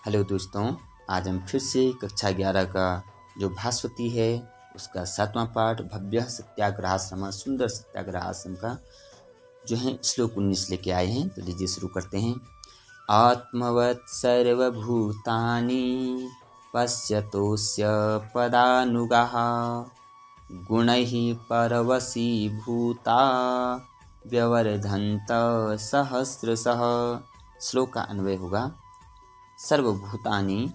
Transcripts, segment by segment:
Hello दोस्तों, आज हम फिर से कक्षा 11 का जो भास्वती है उसका 7वां पाठ भव्य सत्याग्रहाश्रम सुंदर सत्याग्रहाश्रम का जो है श्लोक 19 लेके आए हैं। तो लीजिए शुरू करते हैं। आत्मवत् सर्वभूतानि पश्यतोऽस्य पदानुगाः गुणैः परवशीभूता व्यवर्धन्त सहस्रशः। श्लोक का अन्वय होगा। सर्वभूतानि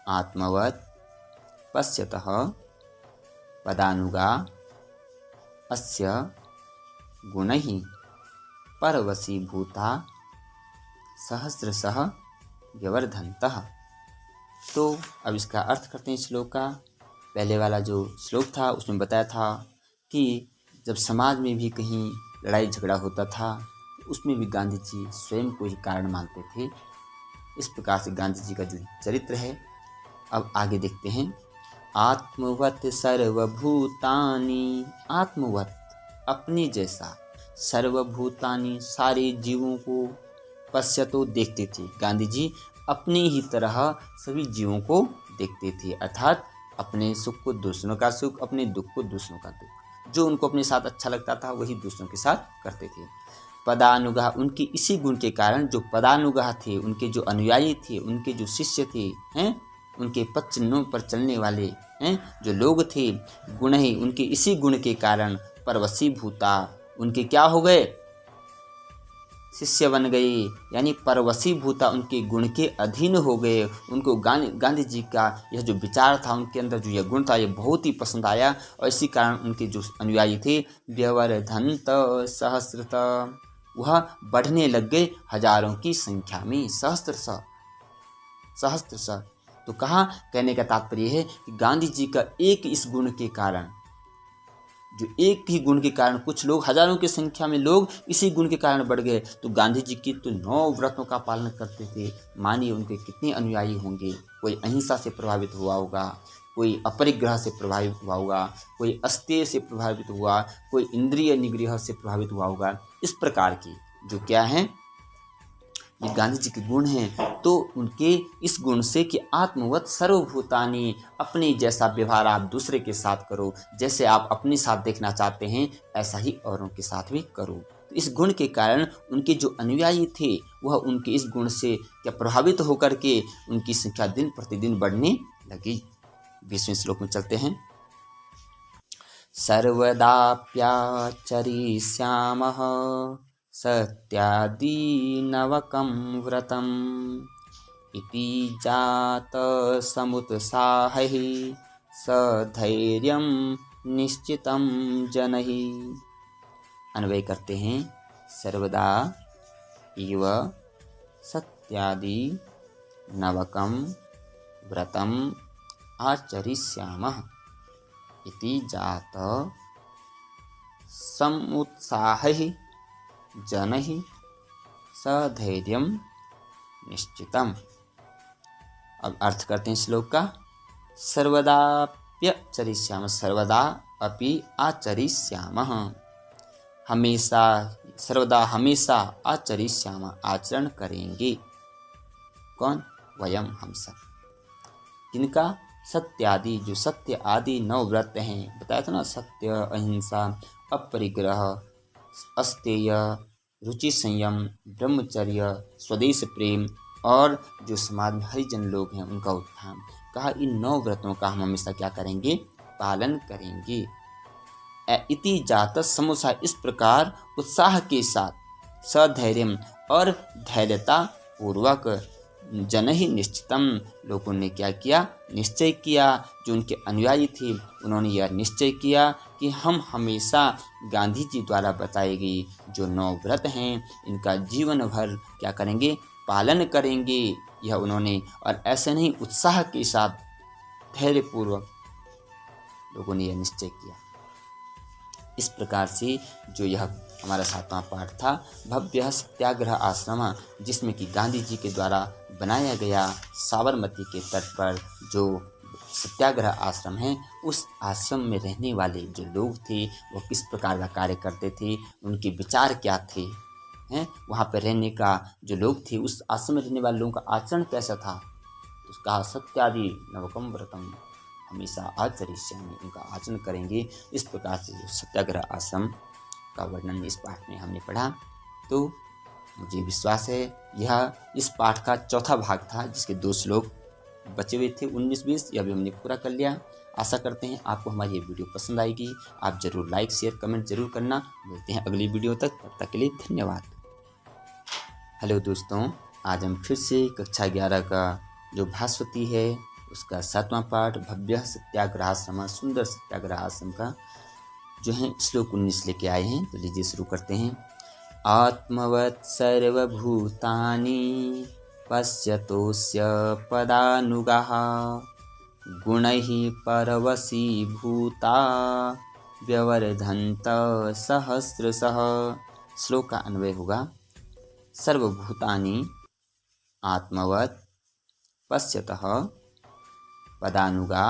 आत्मवत् पश्यतः पदानुगा अस्य गुणैः परवशीभूता सहस्रशः व्यवर्धन्तः। तो अब इसका अर्थ करते हैं श्लोक का। पहले वाला जो श्लोक था उसमें बताया था कि जब समाज में भी कहीं लड़ाई झगड़ा होता था उसमें भी गांधी जी स्वयं को ही कारण मानते थे। इस प्रकार से गांधी जी का जो चरित्र है अब आगे देखते हैं। आत्मवत् सर्वभूतानि, आत्मवत् अपने जैसा, सर्वभूतानि सारे जीवों को, पश्यतो देखते थे। गांधी जी अपनी ही तरह सभी जीवों को देखते थे, अर्थात अपने सुख को दूसरों का सुख, अपने दुख को दूसरों का दुख। जो उनको अपने साथ अच्छा लगता था वही दूसरों के साथ करते थे। पदानुगाह, उनके इसी गुण के कारण जो पदानुगाह थे, उनके जो अनुयायी थे, उनके जो शिष्य थे, हैं उनके पद चिन्हों पर चलने वाले हैं जो लोग थे, गुण ही उनके इसी गुण के कारण परवशीभूता, उनके क्या हो गए, शिष्य बन गए, यानी परवशीभूता उनके गुण के अधीन हो गए। उनको गांधी जी का यह जो विचार था, उनके अंदर जो यह गुण था, यह बहुत ही पसंद आया और इसी कारण उनके जो अनुयायी थे व्यवर्धन्त सहस्रतः, वह बढ़ने लग गए हजारों की संख्या में। सहस्त्रशः, सहस्त्रशः। तो कहाँ कहने का तात्पर्य है कि गांधी जी का एक इस गुण के कारण, जो एक ही गुण के कारण कुछ लोग, हजारों की संख्या में लोग इसी गुण के कारण बढ़ गए। तो गांधी जी की तो 9 व्रतों का पालन करते थे। मानिए उनके कितने अनुयायी होंगे। कोई अहिंसा से प्रभावित हुआ होगा, कोई अपरिग्रह से प्रभावित हुआ होगा, कोई अस्तेय से प्रभावित हुआ, कोई इंद्रिय निग्रह से प्रभावित हुआ होगा। इस प्रकार की जो क्या है, ये गांधी जी के गुण हैं। तो उनके इस गुण से कि आत्मवत् सर्वभूतानि, अपने जैसा व्यवहार आप दूसरे के साथ करो, जैसे आप अपने साथ देखना चाहते हैं ऐसा ही औरों के साथ भी करो। तो इस गुण के कारण उनके जो अनुयायी थे वह उनके इस गुण से क्या प्रभावित होकर के उनकी संख्या दिन प्रतिदिन बढ़ने लगी। 20वें श्लोक में चलते हैं। सर्वदाप्याचरिष्यामः सत्यादि नवकं व्रतम् इति जातसमुत्साहैः सधैर्यं निश्चितं जनैः। अन्वय करते हैं। सर्वदा इव सत्यादि नवकं व्रतम् आचरिष्यामः इति जात समुत्साहैः जनैः सधैर्यं निश्चितम्। अब अर्थ करते हैं श्लोक का। सर्वदाप्यचरिष्यामः, सर्वदा अपि आचरिष्यामः, हमेशा, सर्वदा हमेशा आचरिष्यामः, आचरण करेंगे। कौन? वयम, हम सब। किनका? सत्यादि, जो सत्य आदि 9 व्रत हैं। बताया था ना, सत्य, अहिंसा, अपरिग्रह, अस्तेय, रुचि संयम, ब्रह्मचर्य, स्वदेश प्रेम और जो समाज में हरिजन लोग हैं उनका उत्थान। कहा इन 9 व्रतों का हम हमेशा क्या करेंगे? पालन करेंगे। इति जात समोसा, इस प्रकार उत्साह के साथ, सधैर्यम और धैर्यता पूर्वक, जन ही निश्चितम, लोगों ने क्या किया? निश्चय किया। जो उनके अनुयायी थे उन्होंने यह निश्चय किया कि हम हमेशा गांधी जी द्वारा बताई गई जो 9 व्रत हैं इनका जीवन भर क्या करेंगे? पालन करेंगे। यह उन्होंने, और ऐसे नहीं, उत्साह के साथ धैर्यपूर्वक लोगों ने यह निश्चय किया। इस प्रकार से जो यह हमारा 7वां पाठ था भव्य सत्याग्रह आश्रम, जिसमें कि गांधी जी के द्वारा बनाया गया साबरमती के तट पर जो सत्याग्रह आश्रम है, उस आश्रम में रहने वाले जो लोग थे वो किस प्रकार का कार्य करते थे, उनके विचार क्या थे, हैं वहाँ पर रहने का जो लोग थे, उस आश्रम में रहने वाले लोगों का आचरण कैसा था, तो कहा सत्यादि नवकम व्रतम हमेशा आचरिष्यामि, उनका आचरण करेंगे। इस प्रकार से जो सत्याग्रह आश्रम का वर्णन इस पाठ में हमने पढ़ा। तो मुझे विश्वास है यह इस पाठ का चौथा भाग था, जिसके 2 श्लोक बचे हुए थे 19-20, यह भी हमने पूरा कर लिया। आशा करते हैं आपको हमारी ये वीडियो पसंद आएगी। आप जरूर लाइक शेयर कमेंट जरूर करना। मिलते हैं अगली वीडियो तक, तब तक के लिए धन्यवाद। हेलो दोस्तों, आज हम फिर से कक्षा 11 का जो भास्वती है उसका 7वां पाठ भव्य सत्याग्रह आश्रम, सुंदर सत्याग्रह आश्रम का जो है श्लोक 19 लेके आए हैं। तो लीजिए शुरू करते हैं। आत्मवत् सर्वभूतानि पश्यतोऽस्य पदानुगाः गुणैः परवशीभूता व्यवर्धन्त सहस्रशः। श्लोक का अन्वय होगा। सर्वभूतानि आत्मवत् पश्यतः पदानुगा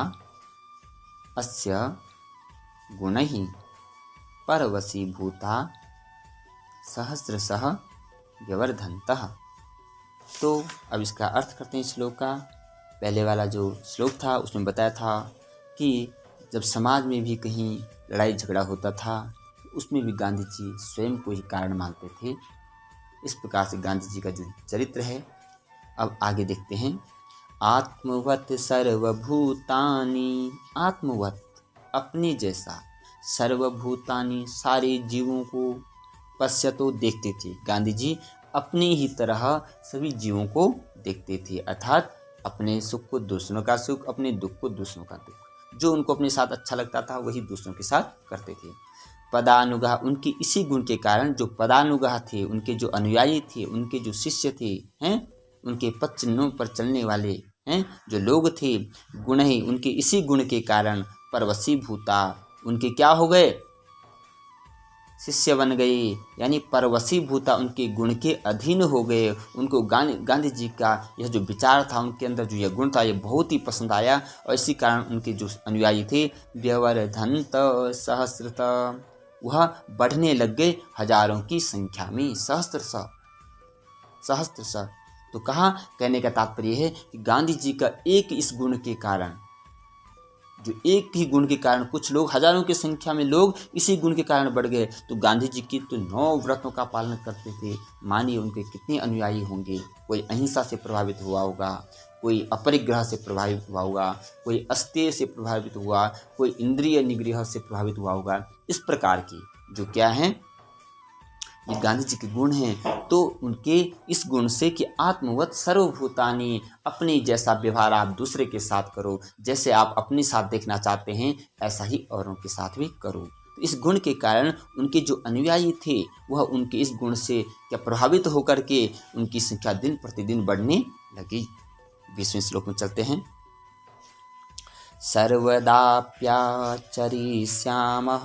अस्य गुणैः परवशीभूता सहस्रशः व्यवर्धन्तः। तो अब इसका अर्थ करते हैं श्लोक का। पहले वाला जो श्लोक था उसमें बताया था कि जब समाज में भी कहीं लड़ाई झगड़ा होता था उसमें भी गांधी जी स्वयं को ही कारण मानते थे। इस प्रकार से गांधी जी का जो चरित्र है। अब आगे देखते हैं। आत्मवत् सर्वभूतानि, आत्मवत् अपने जैसा, सर्वभूतानि सारे जीवों को, पश्यतो देखते थे। गांधी जी अपने ही तरह सभी जीवों को देखते थे, अर्थात अपने सुख को दूसरों का सुख, अपने दुख को दूसरों का दुख। जो उनको अपने साथ अच्छा लगता था वही दूसरों के साथ करते थे। पदानुगाह, उनके इसी गुण के कारण जो पदानुगाह थे, उनके जो अनुयायी थे, उनके जो शिष्य थे, हैं उनके पद चिन्हों पर चलने वाले हैं जो लोग थे, गुण ही उनके इसी गुण के कारण परवशीभूता, उनके क्या हो गए, शिष्य बन गए, यानी परवशीभूता, उनके गुण के अधीन हो गए। उनको गांधी जी का यह जो विचार था, उनके अंदर जो यह गुण था, यह बहुत ही पसंद आया और इसी कारण उनके जो अनुयायी थे व्यवर्धन्त सहस्रत, वह बढ़ने लग गए हजारों की संख्या में। सहस्त्रश। तो कहाँ कहने का तात्पर्य है कि गांधी जी का एक इस गुण के कारण, जो एक ही गुण के कारण कुछ लोग, हजारों की संख्या में लोग इसी गुण के कारण बढ़ गए। तो गांधी जी की तो 9 व्रतों का पालन करते थे। मानिए उनके कितने अनुयायी होंगे। कोई अहिंसा से प्रभावित हुआ होगा, कोई अपरिग्रह से प्रभावित हुआ होगा, कोई अस्तेय से प्रभावित हुआ, कोई इंद्रिय निग्रह से प्रभावित हुआ होगा। इस प्रकार की जो क्या है, ये गांधी जी के गुण हैं। तो उनके इस गुण से कि आत्मवत् सर्वभूतानि, अपने जैसा व्यवहार आप दूसरे के साथ करो, जैसे आप अपने साथ देखना चाहते हैं ऐसा ही औरों के साथ भी करो। तो इस गुण के कारण उनके जो अनुयायी थे वह उनके इस गुण से क्या प्रभावित होकर के उनकी संख्या दिन प्रतिदिन बढ़ने लगी। 20वें श्लोक में चलते हैं। सर्वदाप्याचरिष्यामः